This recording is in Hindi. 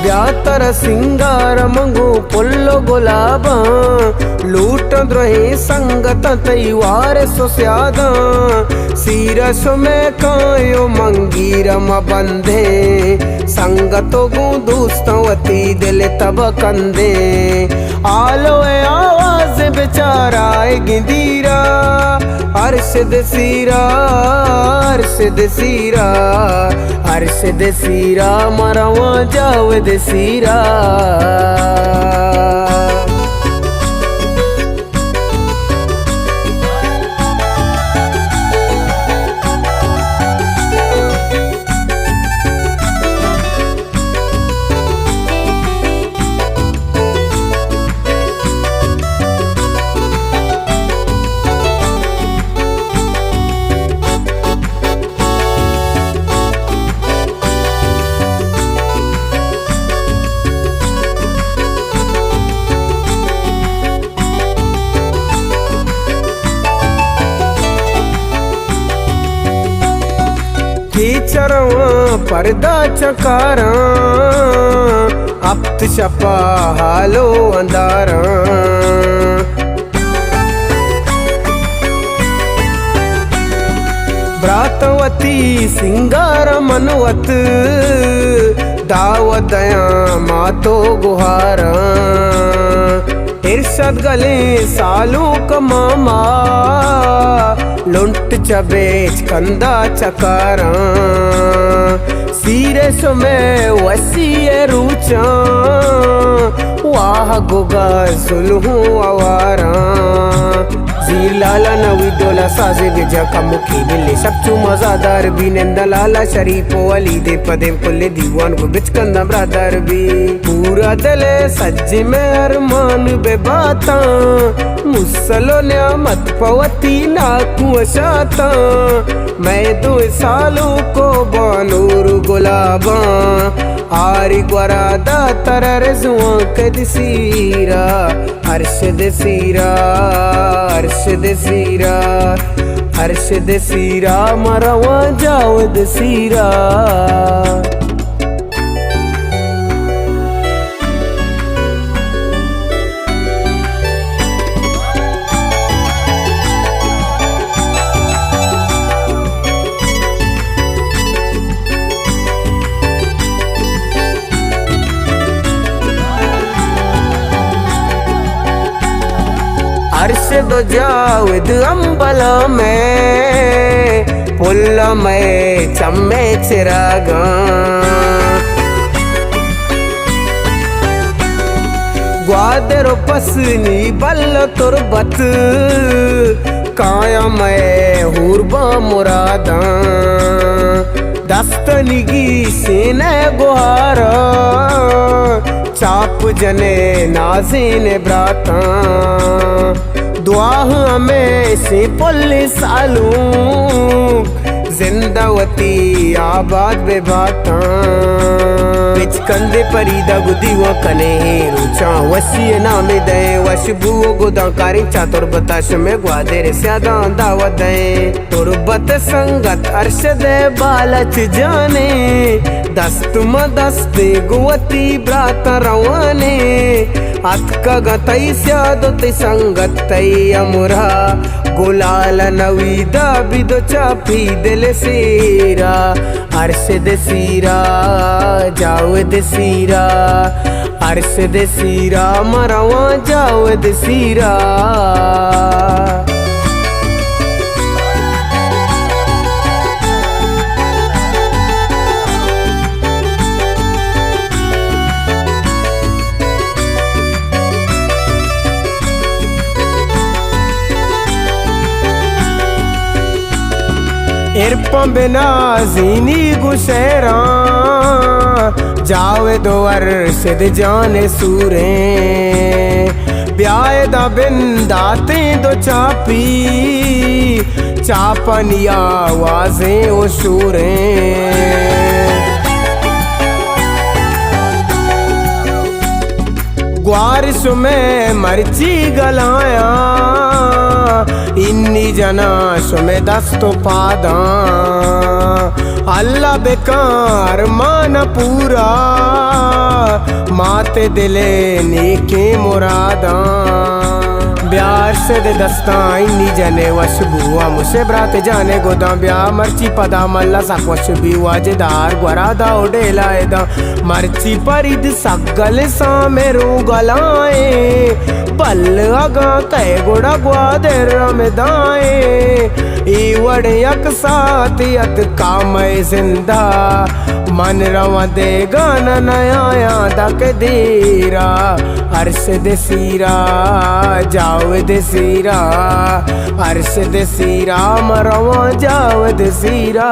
व्यातर सिंगार मंगो पुल्लो गुलाब लूट द्रोही संगत तैवार सुस्याद सीरस में कायो मंगीरम बंधे संगतो गु दोस्तवती दिल तब कंदे आलो आवाज बेचारा गिंदीरा अरशद सीरा अरशद सीरा अरशद सीरा मरवा जावद सीरा कीचरवा पर्दा चकारा अप्त छपा हालो अंधारा ब्रातवती सिंगार मनवत दावदया मातो गुहारा इरशद गले सालों का मामा लुंट चबेच कंदा चकारा सीरे में वसी रूचा वाह गुगा जुल्हू आवारा जीर लाला नवी डोला साजे बेजा का मुखी बिल्ली सबचू मजादार भी नंदा लाला शरीफो अली दे पदे कुल्ले दीवान को बिच कंदा ब्रादर भी पूरा दले सज्जे में अरमान बेबाता मुसलो न्यामत पवती नाकू अशाता मैं 2 सालों को बनूर गुलाबा आरी ग्वरादा तरर जुआ कद सीरा अरशद सीरा अरशद सीरा अरशद सीरा मरवा जावद सीरा अरशद जावेद अंबला में पुल्ला में चम्मे चिरागा ग्वादरो पसनी बल तुरबत काया में हुरबा मुरादा दस्तनिगी सीने गुहारा चाप जने नाज़ीन ब्राता दुआ में से पुल्ले सालू जिंदावती आबाद बेबाता बिच कंदे परीदा गुदीवा कने रुचा वसी नामे दे वशबू गुदा कारी चातुर बताश में ग्वादेर स्यादा दावत दे तुरबत संगत अरशद बालच जाने दस्तुम दस्ते गुवती ब्रात रवाने अतका गतई स्यादोते संगतई अमुरा गुलाल नवीदा बिदो चापी दिल सीरा अरशद सीरा जावद सीरा अरशद सीरा मरवा जावद सीरा इरपम बिना जीनी गुशेरा जावे दो अरशद जाने सूरे ब्याए दा बिन दाते दो चापी चापनिया आवाजें ओ शोरें ग्वारिश में मर्ची गलाया इन्नी जना सुमे दस्तो पादा अल्लाह बेकार मान पूरा माते दिले नेके मुरादा ब्यार से दे दस्ता इन्नी जने वश बुआ मुझे ब्राते जाने गोदा ब्या मर्ची पदा मल्ला सक वश भी वाजेदार ग्वरादा उडेलाएदा मर्ची परिद सगल सा मेरो गलाए बल अगा कह गुड़ा ग्वादे रमदाए ईवड़ यक साथियत कामय जिंदा मन रवा दे गाना नया दक देरा अर्श दे सीरा जाव दे सीरा अर्श दे सीरा मरवा जाव दे सीरा।